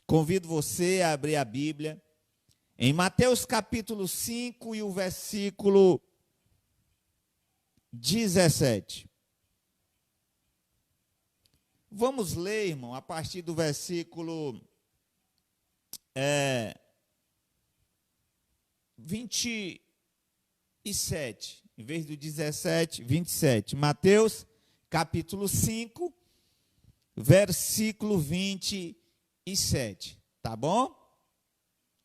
Convido você a abrir a Bíblia em Mateus capítulo 5 e o versículo 17. Vamos ler, irmão, a partir do versículo 27, em vez do 17, 27. Mateus capítulo 5, versículo 27, tá bom?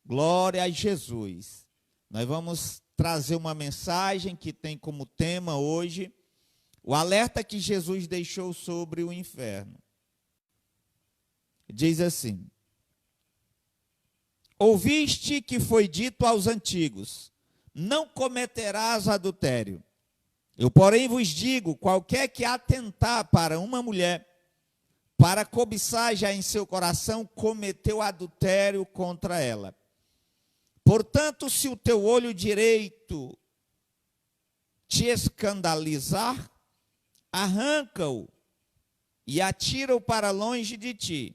Glória a Jesus. Nós vamos trazer uma mensagem que tem como tema hoje o alerta que Jesus deixou sobre o inferno. Diz assim: ouviste que foi dito aos antigos, não cometerás adultério. Eu, porém, vos digo, qualquer que atentar para uma mulher, para cobiçar já em seu coração, cometeu adultério contra ela. Portanto, se o teu olho direito te escandalizar, arranca-o e atira-o para longe de ti,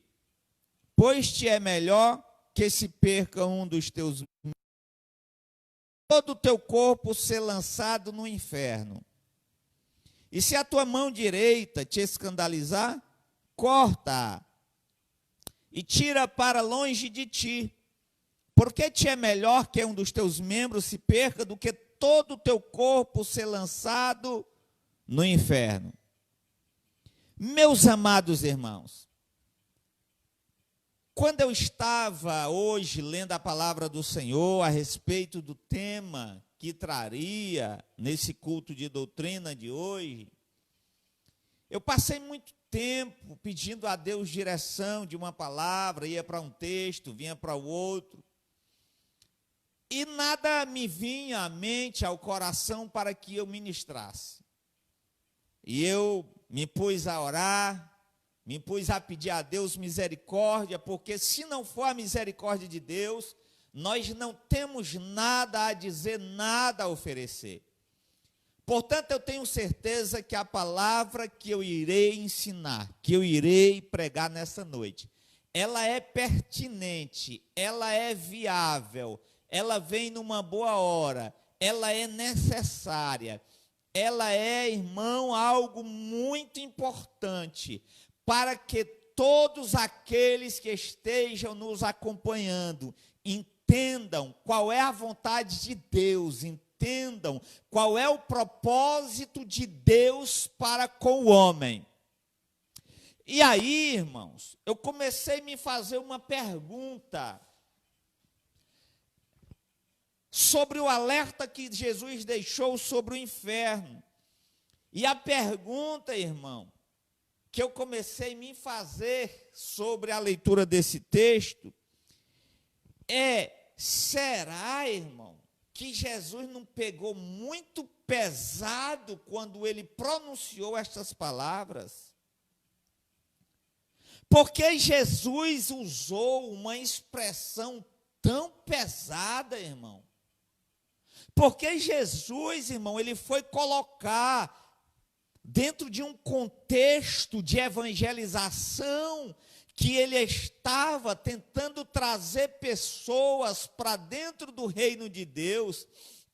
pois te é melhor que se perca um dos teus membros, todo o teu corpo ser lançado no inferno. E se a tua mão direita te escandalizar, corta-a e tira para longe de ti, porque te é melhor que um dos teus membros se perca do que todo o teu corpo ser lançado no inferno. Meus amados irmãos, quando eu estava hoje lendo a palavra do Senhor a respeito do tema que traria nesse culto de doutrina de hoje, eu passei muito tempo pedindo a Deus direção de uma palavra, ia para um texto, vinha para o outro, e nada me vinha à mente, ao coração, para que eu ministrasse. E eu me pus a orar, me pus a pedir a Deus misericórdia, porque se não for a misericórdia de Deus, nós não temos nada a dizer, nada a oferecer. Portanto, eu tenho certeza que a palavra que eu irei ensinar, que eu irei pregar nessa noite, ela é pertinente, ela é viável, ela vem numa boa hora, ela é necessária, ela é, irmão, algo muito importante para que todos aqueles que estejam nos acompanhando entendam qual é a vontade de Deus, entendam qual é o propósito de Deus para com o homem. E aí, irmãos, eu comecei a me fazer uma pergunta sobre o alerta que Jesus deixou sobre o inferno. E a pergunta, irmão, que eu comecei a me fazer sobre a leitura desse texto é: será, irmão, que Jesus não pegou muito pesado quando ele pronunciou estas palavras? Porque Jesus usou uma expressão tão pesada, irmão? Porque Jesus, irmão, ele foi colocar dentro de um contexto de evangelização que ele estava tentando trazer pessoas para dentro do reino de Deus.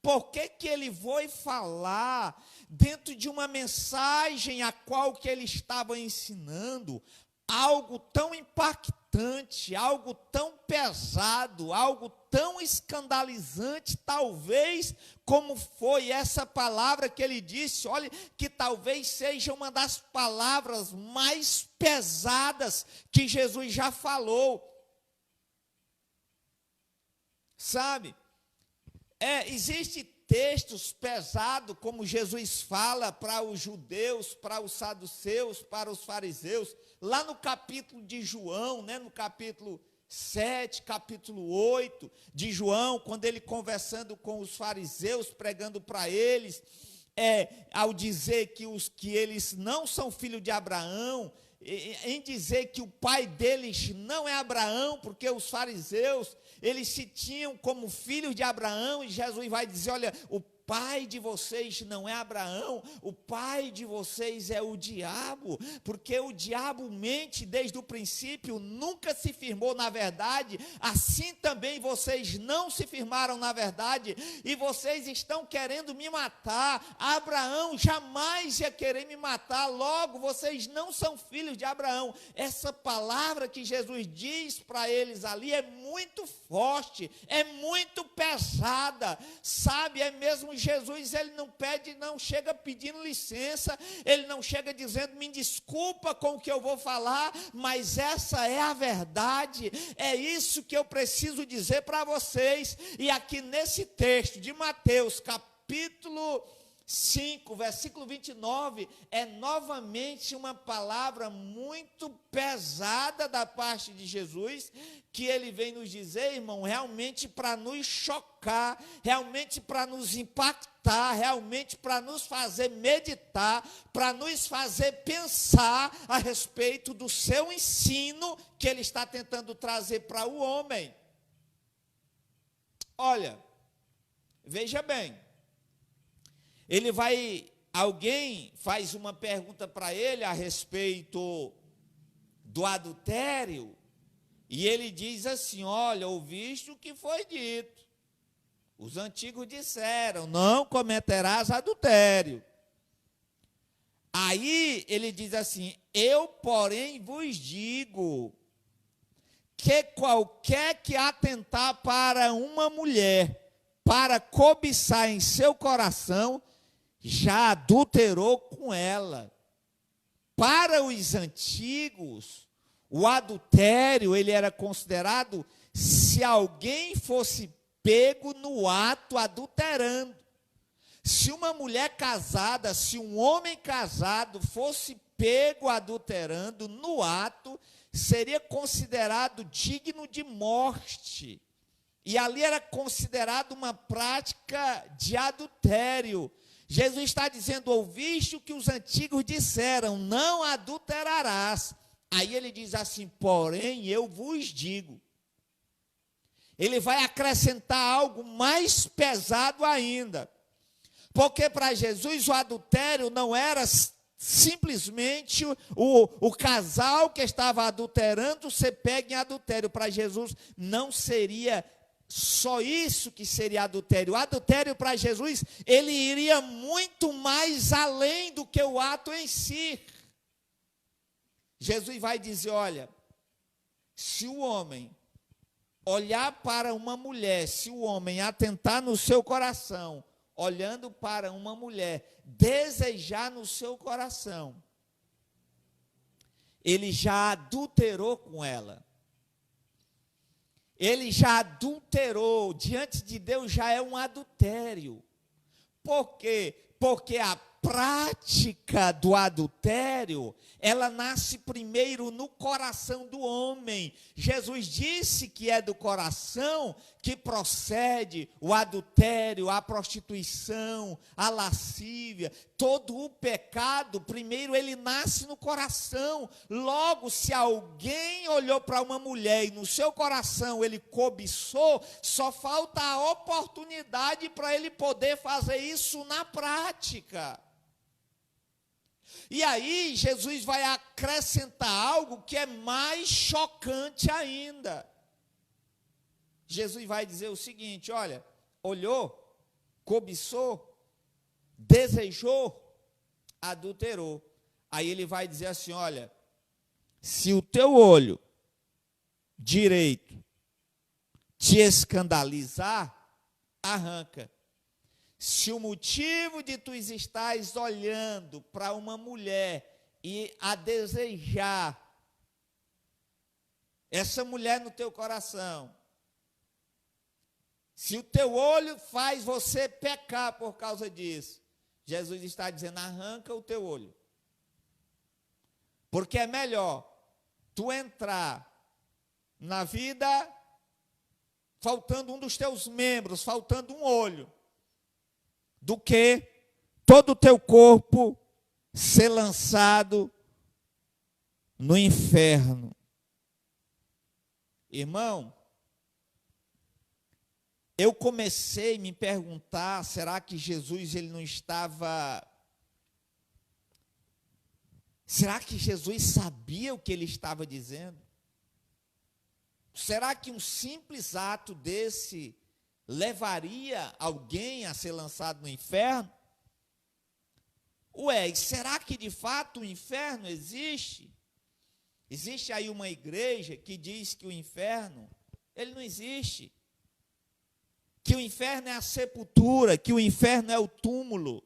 Por que que ele foi falar dentro de uma mensagem a qual que ele estava ensinando algo tão impactante, algo tão pesado, algo tão escandalizante, talvez como foi essa palavra que ele disse? Olha, que talvez seja uma das palavras mais pesadas que Jesus já falou. Sabe? Existe textos pesados, como Jesus fala para os judeus, para os saduceus, para os fariseus, lá no capítulo de João, né, no capítulo 7, capítulo 8 de João, quando ele conversando com os fariseus, pregando para eles, ao dizer que eles não são filhos de Abraão, em dizer que o pai deles não é Abraão, porque os fariseus, eles se tinham como filhos de Abraão, e Jesus vai dizer: olha, o pai de vocês não é Abraão, o pai de vocês é o diabo, porque o diabo mente desde o princípio, nunca se firmou na verdade, assim também vocês não se firmaram na verdade, e vocês estão querendo me matar. Abraão jamais ia querer me matar, logo vocês não são filhos de Abraão. Essa palavra que Jesus diz para eles ali é muito forte, é muito pesada, sabe? É mesmo Jesus, ele não chega pedindo licença, ele não chega dizendo, me desculpa com o que eu vou falar, mas essa é a verdade, é isso que eu preciso dizer para vocês. E aqui nesse texto de Mateus, capítulo 5, versículo 29, é novamente uma palavra muito pesada da parte de Jesus, que ele vem nos dizer, irmão, realmente para nos chocar, realmente para nos impactar, realmente para nos fazer meditar, para nos fazer pensar a respeito do seu ensino que ele está tentando trazer para o homem. Olha, veja bem, alguém faz uma pergunta para ele a respeito do adultério, e ele diz assim, olha, ouviste o que foi dito, os antigos disseram, não cometerás adultério. Aí ele diz assim, eu porém vos digo, que qualquer que atentar para uma mulher, para cobiçar em seu coração, já adulterou com ela. Para os antigos, o adultério, ele era considerado se alguém fosse pego no ato adulterando. Se uma mulher casada, se um homem casado fosse pego adulterando no ato, seria considerado digno de morte. E ali era considerado uma prática de adultério. Jesus está dizendo, ouviste o que os antigos disseram, não adulterarás. Aí ele diz assim, porém eu vos digo. Ele vai acrescentar algo mais pesado ainda. Porque para Jesus o adultério não era simplesmente o casal que estava adulterando ser pego em adultério. Para Jesus não seria só isso que seria adultério. O adultério para Jesus, ele iria muito mais além do que o ato em si. Jesus vai dizer, olha, se o homem olhar para uma mulher, se o homem atentar no seu coração, olhando para uma mulher, desejar no seu coração, ele já adulterou com ela. Ele já adulterou, diante de Deus já é um adultério. Por quê? Porque a prática do adultério, ela nasce primeiro no coração do homem. Jesus disse que é do coração que procede o adultério, a prostituição, a lascívia, todo o pecado, primeiro ele nasce no coração. Logo, se alguém olhou para uma mulher e no seu coração ele cobiçou, só falta a oportunidade para ele poder fazer isso na prática. E aí Jesus vai acrescentar algo que é mais chocante ainda. Jesus vai dizer o seguinte, olha, olhou, cobiçou, desejou, adulterou. Aí ele vai dizer assim, olha, se o teu olho direito te escandalizar, arranca. Se o motivo de tu estás olhando para uma mulher e a desejar essa mulher no teu coração, se o teu olho faz você pecar por causa disso, Jesus está dizendo, arranca o teu olho. Porque é melhor tu entrar na vida faltando um dos teus membros, faltando um olho, do que todo o teu corpo ser lançado no inferno. Irmão, eu comecei a me perguntar, será que Jesus ele não estava... Será que Jesus sabia o que ele estava dizendo? Será que um simples ato desse levaria alguém a ser lançado no inferno? Ué, e será que de fato o inferno existe? Existe aí uma igreja que diz que o inferno, ele não existe. Que o inferno é a sepultura, que o inferno é o túmulo.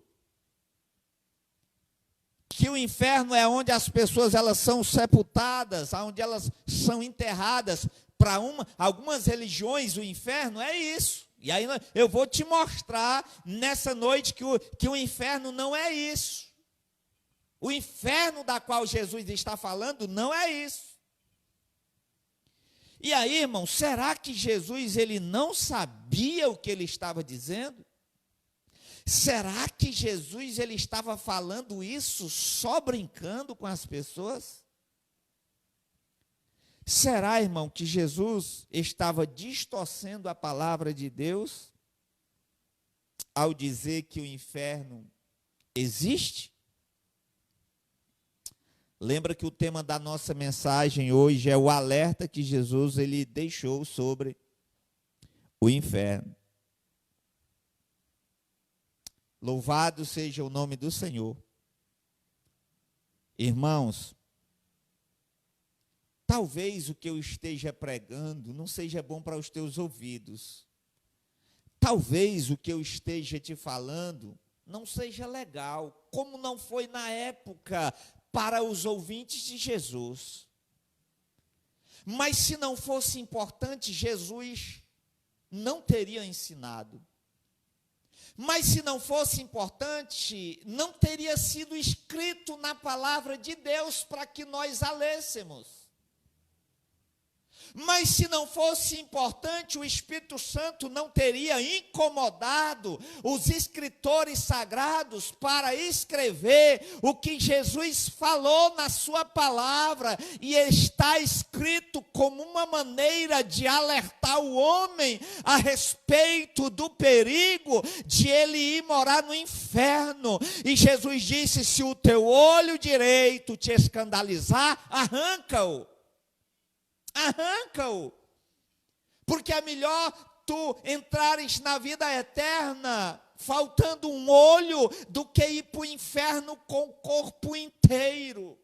Que o inferno é onde as pessoas elas são sepultadas, onde elas são enterradas. Para algumas religiões, o inferno é isso. E aí eu vou te mostrar nessa noite que o inferno não é isso. O inferno da qual Jesus está falando não é isso. E aí, irmão, será que Jesus ele não sabia o que ele estava dizendo? Será que Jesus ele estava falando isso só brincando com as pessoas? Será, irmão, que Jesus estava distorcendo a palavra de Deus ao dizer que o inferno existe? Lembra que o tema da nossa mensagem hoje é o alerta que Jesus ele deixou sobre o inferno. Louvado seja o nome do Senhor. Irmãos, talvez o que eu esteja pregando não seja bom para os teus ouvidos. Talvez o que eu esteja te falando não seja legal, como não foi na época para os ouvintes de Jesus. Mas se não fosse importante, Jesus não teria ensinado. Mas se não fosse importante, não teria sido escrito na palavra de Deus para que nós a lêssemos. Mas se não fosse importante, o Espírito Santo não teria incomodado os escritores sagrados para escrever o que Jesus falou na sua palavra, e está escrito como uma maneira de alertar o homem a respeito do perigo de ele ir morar no inferno. E Jesus disse: se o teu olho direito te escandalizar, arranca-o. Arranca-o, porque é melhor tu entrares na vida eterna faltando um olho do que ir para o inferno com o corpo inteiro.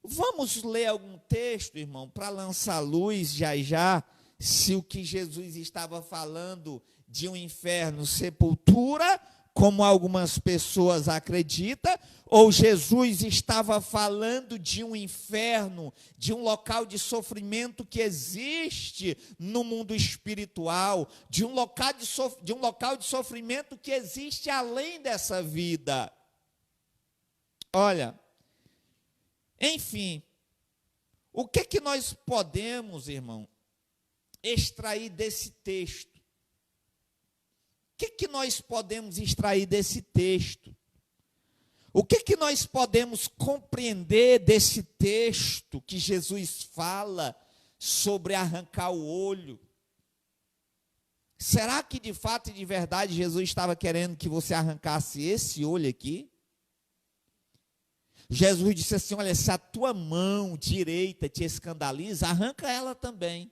Vamos ler algum texto, irmão, para lançar luz já, se o que Jesus estava falando de um inferno, sepultura, como algumas pessoas acreditam, ou Jesus estava falando de um inferno, de um local de sofrimento que existe no mundo espiritual, de um local de sofrimento que existe além dessa vida. Olha, enfim, o que nós podemos, irmão, extrair desse texto? O que nós podemos extrair desse texto? O que nós podemos compreender desse texto que Jesus fala sobre arrancar o olho? Será que de fato e de verdade Jesus estava querendo que você arrancasse esse olho aqui? Jesus disse assim: olha, se a tua mão direita te escandaliza, arranca ela também.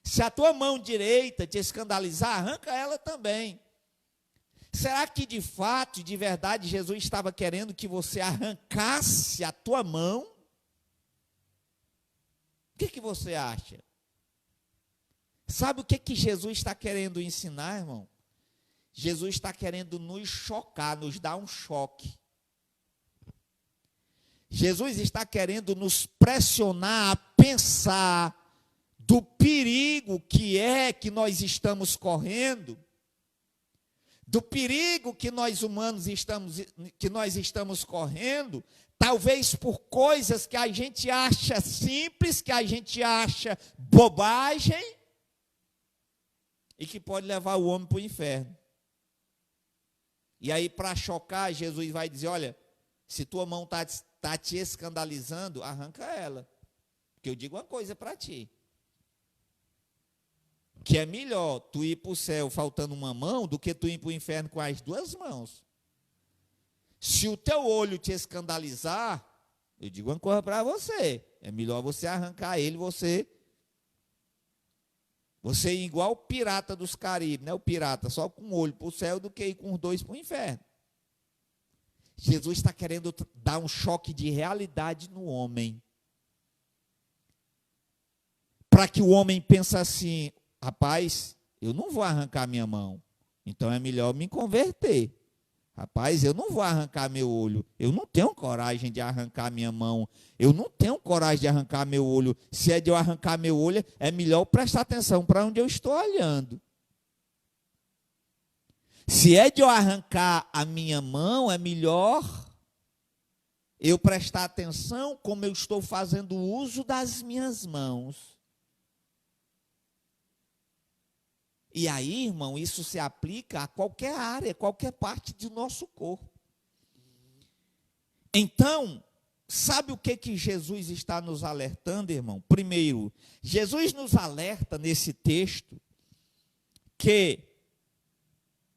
Se a tua mão direita te escandalizar, arranca ela também. Será que de fato e de verdade Jesus estava querendo que você arrancasse a tua mão? O que você acha? Sabe o que Jesus está querendo ensinar, irmão? Jesus está querendo nos chocar, nos dar um choque. Jesus está querendo nos pressionar a pensar do perigo que nós estamos correndo, do perigo que nós humanos estamos correndo, talvez por coisas que a gente acha simples, que a gente acha bobagem, e que pode levar o homem para o inferno. E aí, para chocar, Jesus vai dizer: olha, se tua mão está te escandalizando, arranca ela. Porque eu digo uma coisa para ti: que é melhor tu ir para o céu faltando uma mão do que tu ir para o inferno com as duas mãos. Se o teu olho te escandalizar, eu digo uma coisa para você, é melhor você arrancar ele, você ir igual o pirata dos Caribes, né? O pirata só com o olho para o céu do que ir com os dois para o inferno. Jesus está querendo dar um choque de realidade no homem. Para que o homem pense assim, rapaz, eu não vou arrancar minha mão, então é melhor me converter. Rapaz, eu não vou arrancar meu olho, eu não tenho coragem de arrancar minha mão, eu não tenho coragem de arrancar meu olho. Se é de eu arrancar meu olho, é melhor eu prestar atenção para onde eu estou olhando. Se é de eu arrancar a minha mão, é melhor eu prestar atenção como eu estou fazendo uso das minhas mãos. E aí, irmão, isso se aplica a qualquer área, qualquer parte do nosso corpo. Então, sabe o que Jesus está nos alertando, irmão? Primeiro, Jesus nos alerta nesse texto que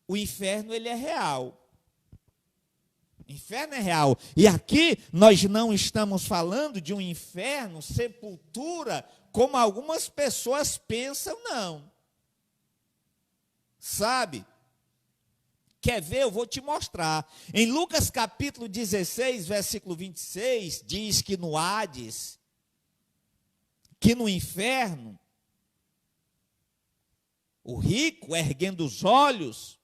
o inferno ele é real. O inferno é real. E aqui nós não estamos falando de um inferno, sepultura, como algumas pessoas pensam, não. Sabe? Quer ver? Eu vou te mostrar. Em Lucas capítulo 16, versículo 26, diz que no Hades, que no inferno, o rico, erguendo os olhos,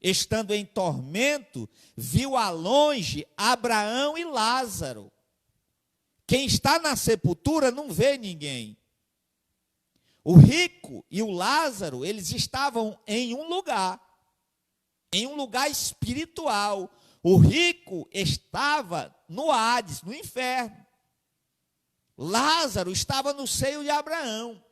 estando em tormento, viu a longe Abraão e Lázaro. Quem está na sepultura não vê ninguém. O rico e o Lázaro, eles estavam em um lugar espiritual. O rico estava no Hades, no inferno. Lázaro estava no seio de Abraão.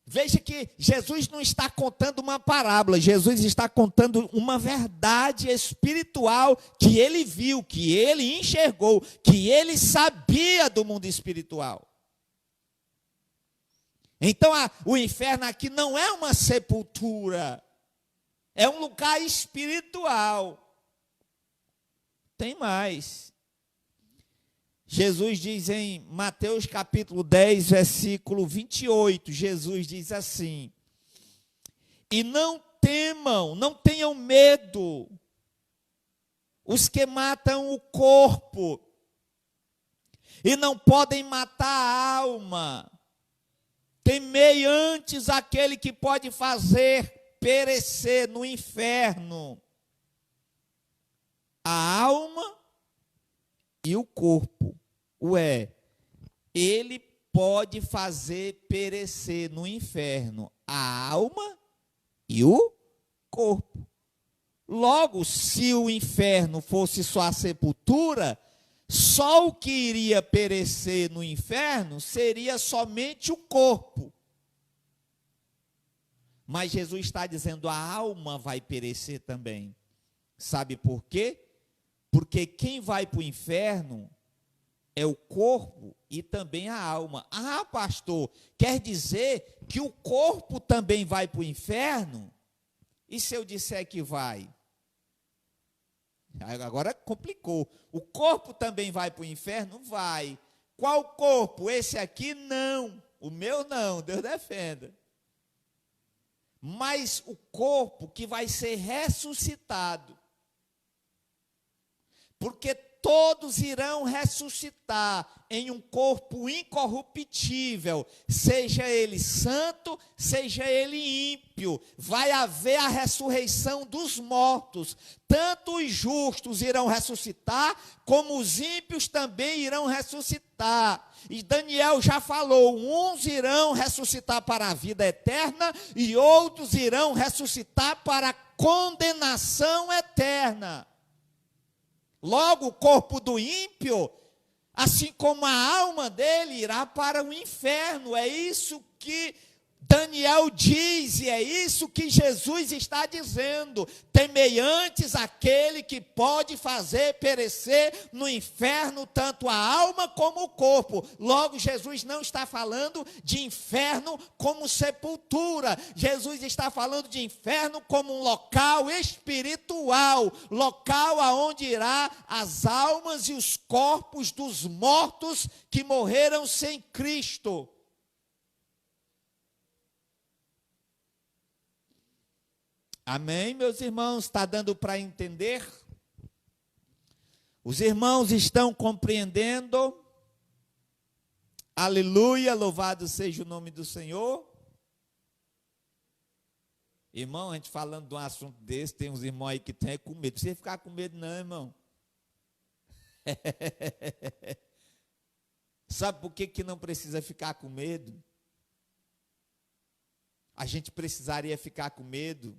Veja que Jesus não está contando uma parábola, Jesus está contando uma verdade espiritual que ele viu, que ele enxergou, que ele sabia do mundo espiritual. Então, o inferno aqui não é uma sepultura, é um lugar espiritual. Tem mais. Jesus diz em Mateus capítulo 10, versículo 28, Jesus diz assim: e não temam, não tenham medo, os que matam o corpo, e não podem matar a alma. Temei antes aquele que pode fazer perecer no inferno a alma e o corpo. Ele pode fazer perecer no inferno a alma e o corpo. Logo, se o inferno fosse só a sepultura, só o que iria perecer no inferno seria somente o corpo. Mas Jesus está dizendo a alma vai perecer também. Sabe por quê? Porque quem vai para o inferno é o corpo e também a alma. Ah, pastor, quer dizer que o corpo também vai para o inferno? E se eu disser que vai? Agora complicou. O corpo também vai para o inferno? Vai. Qual corpo? Esse aqui não. O meu não, Deus defenda. Mas o corpo que vai ser ressuscitado. Porque todos irão ressuscitar em um corpo incorruptível, seja ele santo, seja ele ímpio. Vai haver a ressurreição dos mortos. Tanto os justos irão ressuscitar, como os ímpios também irão ressuscitar. E Daniel já falou, uns irão ressuscitar para a vida eterna, e outros irão ressuscitar para a condenação eterna. Logo, o corpo do ímpio, assim como a alma dele, irá para o inferno. É isso que Daniel diz, e é isso que Jesus está dizendo: temei antes aquele que pode fazer perecer no inferno tanto a alma como o corpo. Logo, Jesus não está falando de inferno como sepultura. Jesus está falando de inferno como um local espiritual, local aonde irá as almas e os corpos dos mortos que morreram sem Cristo. Amém, meus irmãos? Está dando para entender? Os irmãos estão compreendendo? Aleluia, louvado seja o nome do Senhor. Irmão, a gente falando de um assunto desse, tem uns irmãos aí que tem com medo. Não precisa ficar com medo não, irmão. Sabe por que não precisa ficar com medo? A gente precisaria ficar com medo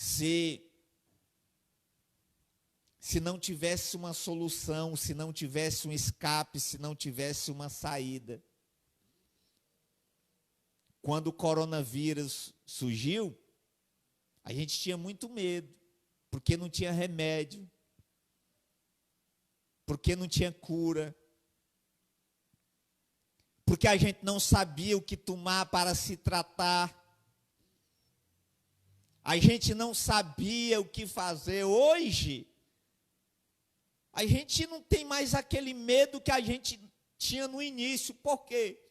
se não tivesse uma solução, se não tivesse um escape, se não tivesse uma saída. Quando o coronavírus surgiu, a gente tinha muito medo, porque não tinha remédio, porque não tinha cura, porque a gente não sabia o que tomar para se tratar. A gente não sabia o que fazer. Hoje, a gente não tem mais aquele medo que a gente tinha no início. Por quê?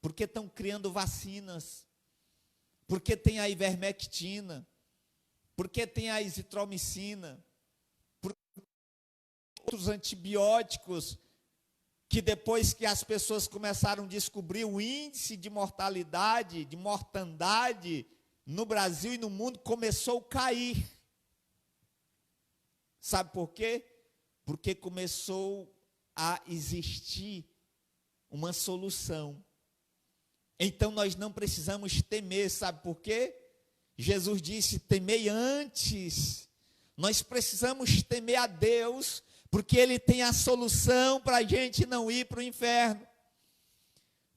Porque estão criando vacinas, porque tem a ivermectina, porque tem a azitromicina, porque outros antibióticos, que depois que as pessoas começaram a descobrir o índice de mortalidade, de mortandade, no Brasil e no mundo começou a cair. Sabe por quê? Porque começou a existir uma solução. Então nós não precisamos temer, sabe por quê? Jesus disse: temei antes. Nós precisamos temer a Deus, porque Ele tem a solução para a gente não ir para o inferno.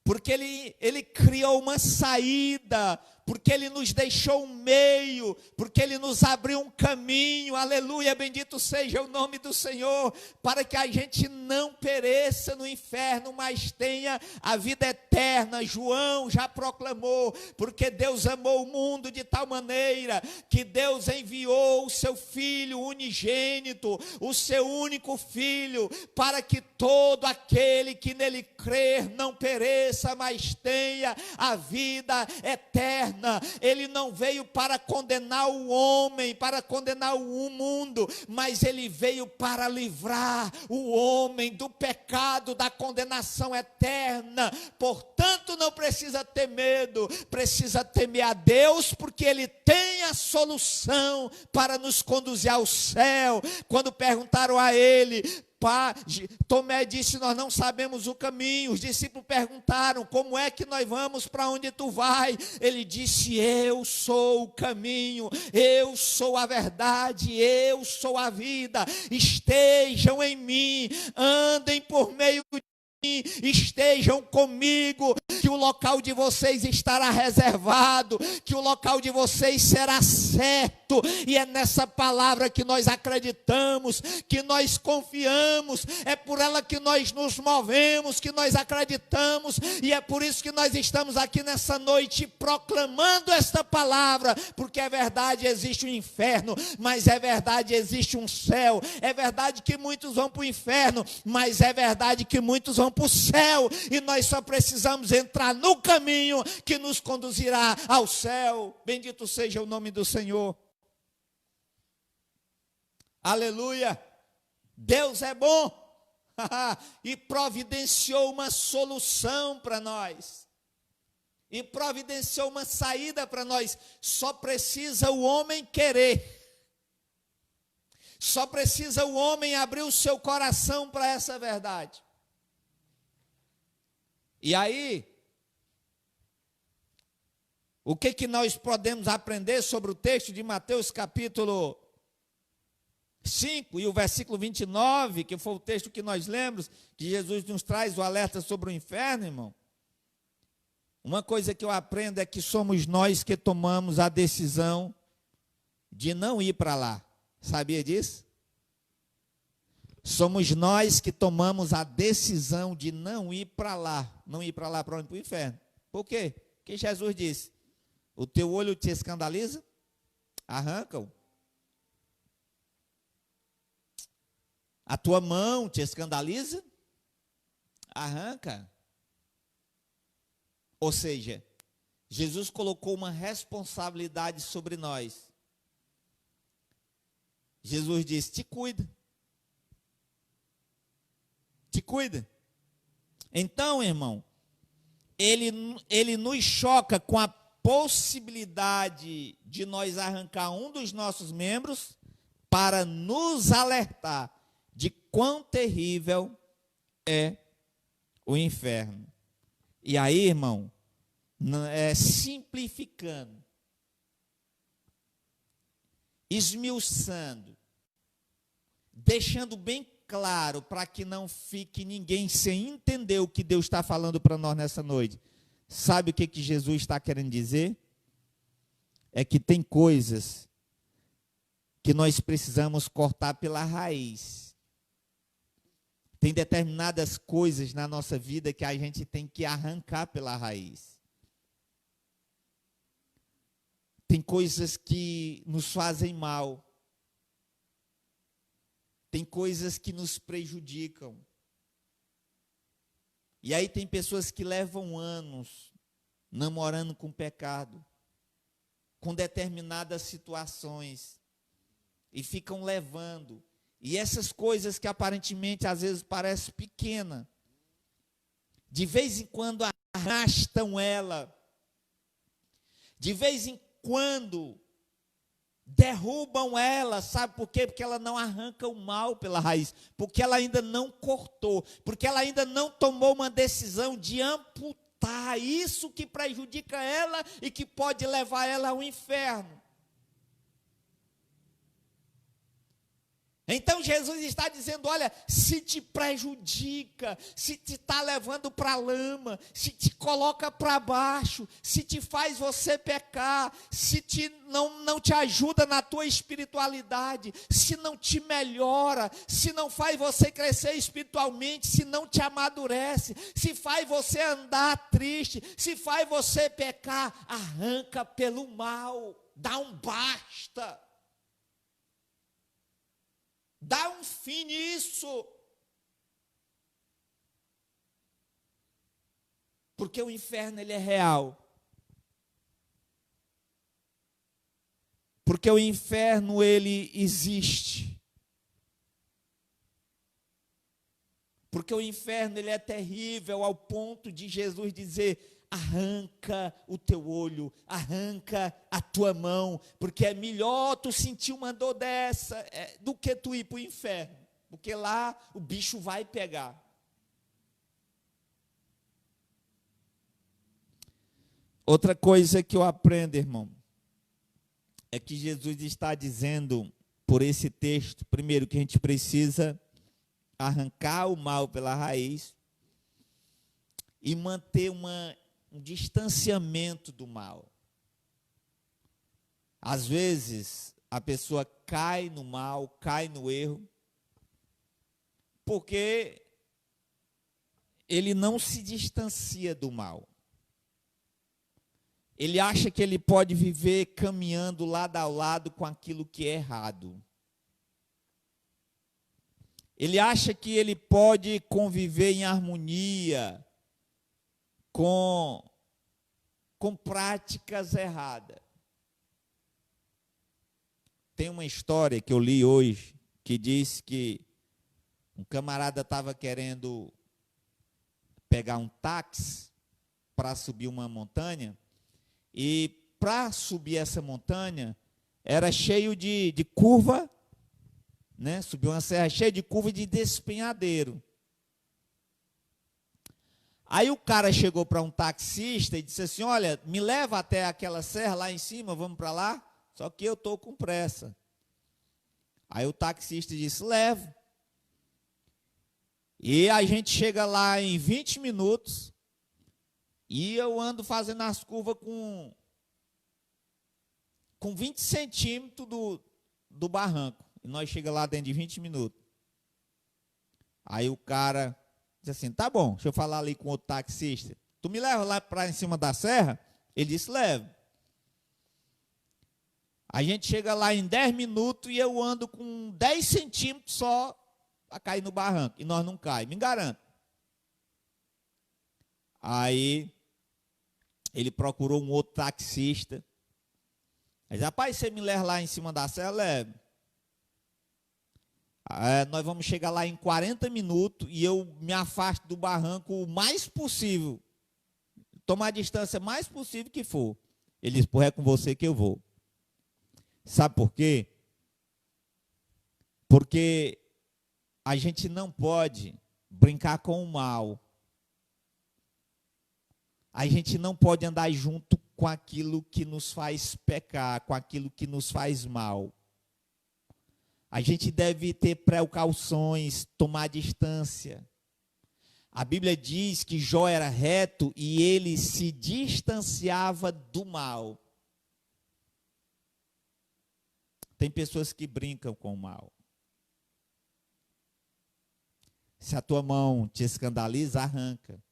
Porque Ele criou uma saída, porque Ele nos deixou um meio, porque Ele nos abriu um caminho, aleluia, bendito seja o nome do Senhor, para que a gente não pereça no inferno, mas tenha a vida eterna. João já proclamou, porque Deus amou o mundo de tal maneira, que Deus enviou o seu Filho unigênito, o seu único Filho, para que todo aquele que nele crer não pereça, mas tenha a vida eterna. Ele não veio para condenar o homem, para condenar o mundo, mas Ele veio para livrar o homem do pecado, da condenação eterna. Portanto, não precisa ter medo, precisa temer a Deus, porque Ele tem a solução para nos conduzir ao céu. Quando perguntaram a Ele, Tomé disse: nós não sabemos o caminho. Os discípulos perguntaram: como é que nós vamos para onde tu vai? Ele disse: eu sou o caminho, eu sou a verdade, eu sou a vida. Estejam em mim, andem por meio de mim, estejam comigo, que o local de vocês estará reservado, que o local de vocês será certo. E é nessa palavra que nós acreditamos, que nós confiamos, é por ela que nós nos movemos, que nós acreditamos, e é por isso que nós estamos aqui nessa noite proclamando esta palavra, porque é verdade, existe um inferno, mas é verdade, existe um céu. É verdade que muitos vão para o inferno, mas é verdade que muitos vão para o céu, e nós só precisamos entrar no caminho que nos conduzirá ao céu. Bendito seja o nome do Senhor. Aleluia. Deus é bom e providenciou uma solução para nós, e providenciou uma saída para nós. Só precisa o homem querer, só precisa o homem abrir o seu coração para essa verdade. E aí, o que nós podemos aprender sobre o texto de Mateus capítulo 5 e o versículo 29, que foi o texto que nós lemos, que Jesus nos traz o alerta sobre o inferno, irmão? Uma coisa que eu aprendo é que somos nós que tomamos a decisão de não ir para lá. Sabia disso? Somos nós que tomamos a decisão de não ir para lá. Não ir para lá, para onde? Para o inferno. Por quê? Porque Jesus disse: o teu olho te escandaliza? Arranca-o. A tua mão te escandaliza? Arranca. Ou seja, Jesus colocou uma responsabilidade sobre nós. Jesus disse: te cuida. Te cuida. Então, irmão, ele nos choca com a possibilidade de nós arrancar um dos nossos membros para nos alertar de quão terrível é o inferno. E aí, irmão, simplificando, esmiuçando, deixando bem claro para que não fique ninguém sem entender o que Deus está falando para nós nessa noite. Sabe o que Jesus está querendo dizer? É que tem coisas que nós precisamos cortar pela raiz. Tem determinadas coisas na nossa vida que a gente tem que arrancar pela raiz. Tem coisas que nos fazem mal. Tem coisas que nos prejudicam. E aí tem pessoas que levam anos namorando com pecado, com determinadas situações, e ficam levando. E essas coisas que aparentemente às vezes parecem pequenas, de vez em quando arrastam ela, de vez em quando derrubam ela. Sabe por quê? Porque ela não arranca o mal pela raiz, porque ela ainda não cortou, porque ela ainda não tomou uma decisão de amputar isso que prejudica ela e que pode levar ela ao inferno. Então Jesus está dizendo: olha, se te prejudica, se te está levando para a lama, se te coloca para baixo, se te faz você pecar, se não te ajuda na tua espiritualidade, se não te melhora, se não faz você crescer espiritualmente, se não te amadurece, se faz você andar triste, se faz você pecar, arranca pelo mal, dá um basta. Dá um fim nisso. Porque o inferno, ele é real. Porque o inferno, ele existe. Porque o inferno, ele é terrível ao ponto de Jesus dizer: arranca o teu olho, arranca a tua mão, porque é melhor tu sentir uma dor dessa do que tu ir para o inferno, porque lá o bicho vai pegar. Outra coisa que eu aprendo, irmão, é que Jesus está dizendo por esse texto, primeiro, que a gente precisa arrancar o mal pela raiz e manter um distanciamento do mal. Às vezes, a pessoa cai no mal, cai no erro, porque ele não se distancia do mal. Ele acha que ele pode viver caminhando lado a lado com aquilo que é errado. Ele acha que ele pode conviver em harmonia com práticas erradas. Tem uma história que eu li hoje que diz que um camarada estava querendo pegar um táxi para subir uma montanha, e para subir essa montanha era cheio de curva, né? Subiu uma serra cheia de curva e de despenhadeiro. Aí o cara chegou para um taxista e disse assim: olha, me leva até aquela serra lá em cima, vamos para lá? Só que eu estou com pressa. Aí o taxista disse: levo. E a gente chega lá em 20 minutos, E eu ando fazendo as curvas com 20 centímetros do barranco. E nós chegamos lá dentro de 20 minutos. Aí o cara diz assim, tá bom, deixa eu falar ali com outro taxista. Tu me leva lá para em cima da serra? Ele disse, leva. A gente chega lá em 10 minutos e eu ando com 10 centímetros só para cair no barranco. E nós não caímos, me garanto. Aí ele procurou um outro taxista. Ele disse, rapaz, você me leva lá em cima da serra? Leva. Nós vamos chegar lá em 40 minutos e eu me afasto do barranco o mais possível. Tomar a distância mais possível que for. Ele disse, porra, é com você que eu vou. Sabe por quê? Porque a gente não pode brincar com o mal. A gente não pode andar junto com aquilo que nos faz pecar, com aquilo que nos faz mal. A gente deve ter precauções, tomar distância. A Bíblia diz que Jó era reto e ele se distanciava do mal. Tem pessoas que brincam com o mal. Se a tua mão te escandaliza, arranca.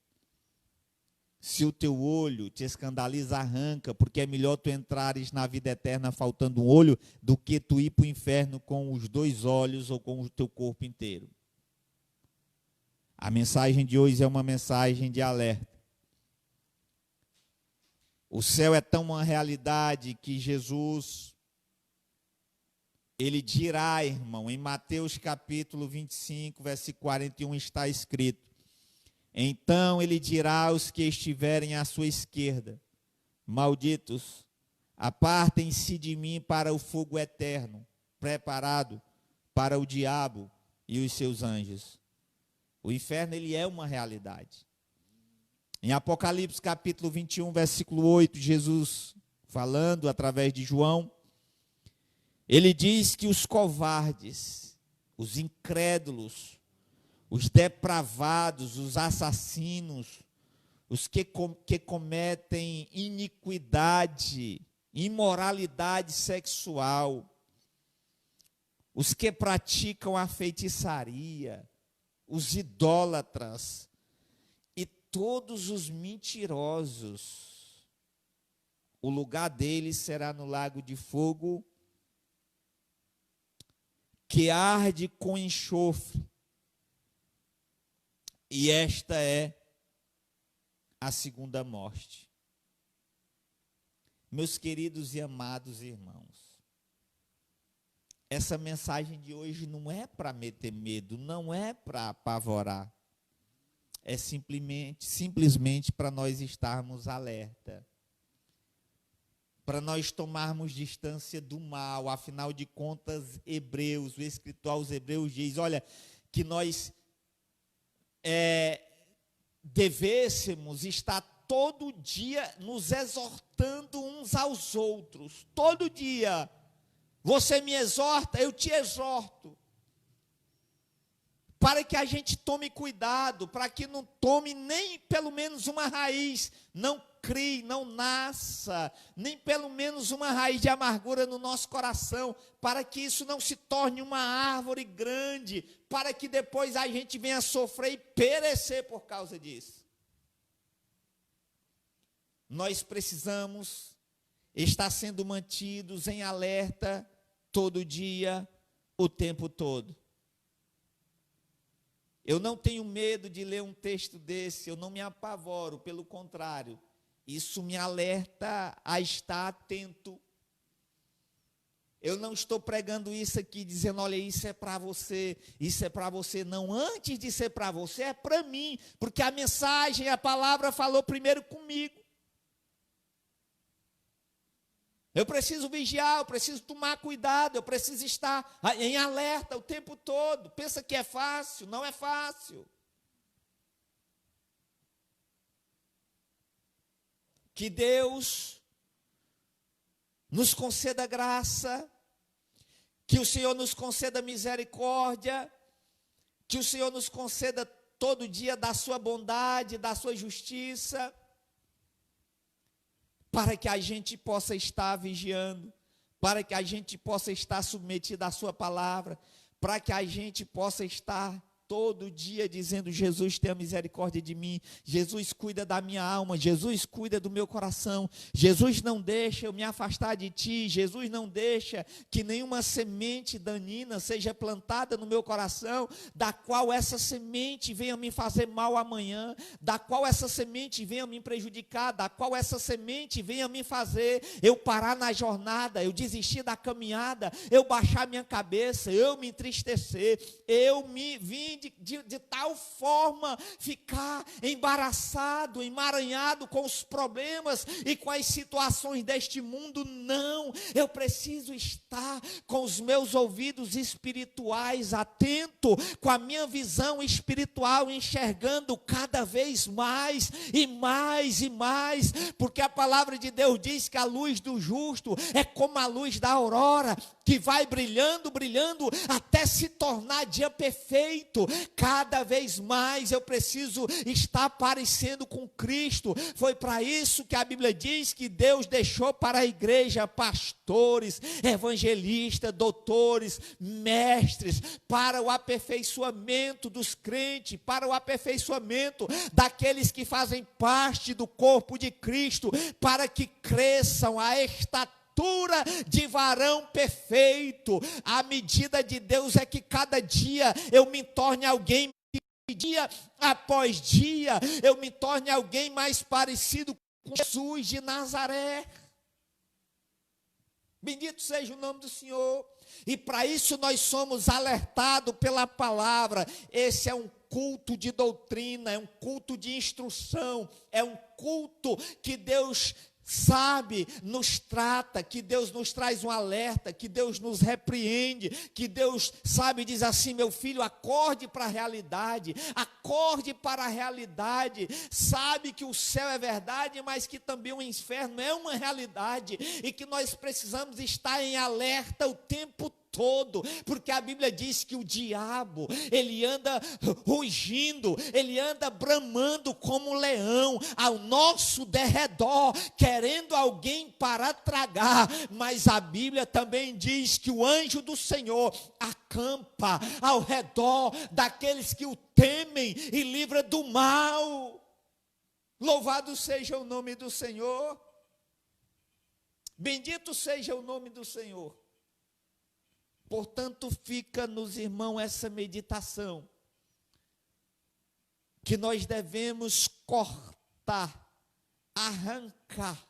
Se o teu olho te escandaliza, arranca, porque é melhor tu entrares na vida eterna faltando um olho do que tu ir para o inferno com os 2 olhos ou com o teu corpo inteiro. A mensagem de hoje é uma mensagem de alerta. O céu é tão uma realidade que Jesus, ele dirá, irmão, em Mateus capítulo 25, versículo 41, está escrito, então ele dirá aos que estiverem à sua esquerda, malditos, apartem-se de mim para o fogo eterno, preparado para o diabo e os seus anjos. O inferno, ele é uma realidade. Em Apocalipse capítulo 21, versículo 8, Jesus falando através de João, ele diz que os covardes, os incrédulos, os depravados, os assassinos, os que cometem iniquidade, imoralidade sexual, os que praticam a feitiçaria, os idólatras e todos os mentirosos, o lugar deles será no lago de fogo que arde com enxofre. E esta é a segunda morte. Meus queridos e amados irmãos, essa mensagem de hoje não é para meter medo, não é para apavorar. É simplesmente para nós estarmos alerta. Para nós tomarmos distância do mal. Afinal de contas, Hebreus, o escritor aos Hebreus diz, olha, que nós devêssemos estar todo dia nos exortando uns aos outros. Todo dia. Você me exorta, eu te exorto. Para que a gente tome cuidado, para que não tome nem pelo menos uma raiz, não crie, não nasça, nem pelo menos uma raiz de amargura no nosso coração, para que isso não se torne uma árvore grande, para que depois a gente venha sofrer e perecer por causa disso. Nós precisamos estar sendo mantidos em alerta todo dia, o tempo todo. Eu não tenho medo de ler um texto desse, eu não me apavoro, pelo contrário, isso me alerta a estar atento. Eu não estou pregando isso aqui, dizendo, olha, isso é para você, isso é para você. Não, antes de ser para você, é para mim, porque a mensagem, a palavra falou primeiro comigo. Eu preciso vigiar, eu preciso tomar cuidado, eu preciso estar em alerta o tempo todo. Pensa que é fácil? Não é fácil. Que Deus nos conceda graça, que o Senhor nos conceda misericórdia, que o Senhor nos conceda todo dia da sua bondade, da sua justiça, para que a gente possa estar vigiando, para que a gente possa estar submetido à sua palavra, para que a gente possa estar todo dia dizendo: Jesus, tenha misericórdia de mim, Jesus, cuida da minha alma, Jesus, cuida do meu coração, Jesus, não deixa eu me afastar de ti, Jesus, não deixa que nenhuma semente danina seja plantada no meu coração, da qual essa semente venha me fazer mal amanhã, da qual essa semente venha me prejudicar, da qual essa semente venha me fazer eu parar na jornada, eu desistir da caminhada, eu baixar minha cabeça, eu me entristecer, eu me vim de tal forma ficar embaraçado, emaranhado com os problemas e com as situações deste mundo. Não, eu preciso estar com os meus ouvidos espirituais atento, com a minha visão espiritual enxergando cada vez mais e mais e mais, porque a palavra de Deus diz que a luz do justo é como a luz da aurora, que vai brilhando, brilhando, até se tornar dia perfeito. Cada vez mais eu preciso estar parecendo com Cristo. Foi para isso que a Bíblia diz que Deus deixou para a igreja pastores, evangelistas, doutores, mestres, para o aperfeiçoamento dos crentes, para o aperfeiçoamento daqueles que fazem parte do corpo de Cristo, para que cresçam a estatura de varão perfeito. A medida de Deus é que cada dia eu me torne alguém, dia após dia, eu me torne alguém mais parecido com Jesus de Nazaré. Bendito seja o nome do Senhor. E para isso nós somos alertados pela palavra. Esse é um culto de doutrina, é um culto de instrução, é um culto que Deus sabe, nos trata, que Deus nos traz um alerta, que Deus nos repreende, que Deus sabe, diz assim: meu filho, acorde para a realidade, acorde para a realidade, sabe que o céu é verdade, mas que também o inferno é uma realidade, e que nós precisamos estar em alerta o tempo todo, porque a Bíblia diz que o diabo, ele anda rugindo, ele anda bramando como um leão ao nosso derredor, querendo alguém para tragar. Mas a Bíblia também diz que o anjo do Senhor acampa ao redor daqueles que o temem e livra do mal. Louvado seja o nome do Senhor, bendito seja o nome do Senhor. Portanto, fica nos irmãos essa meditação, que nós devemos cortar, arrancar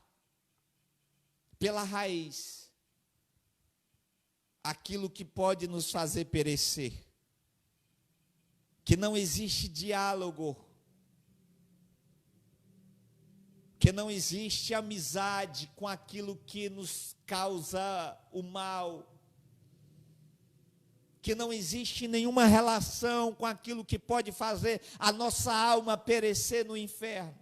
pela raiz aquilo que pode nos fazer perecer, que não existe diálogo, que não existe amizade com aquilo que nos causa o mal, que não existe nenhuma relação com aquilo que pode fazer a nossa alma perecer no inferno.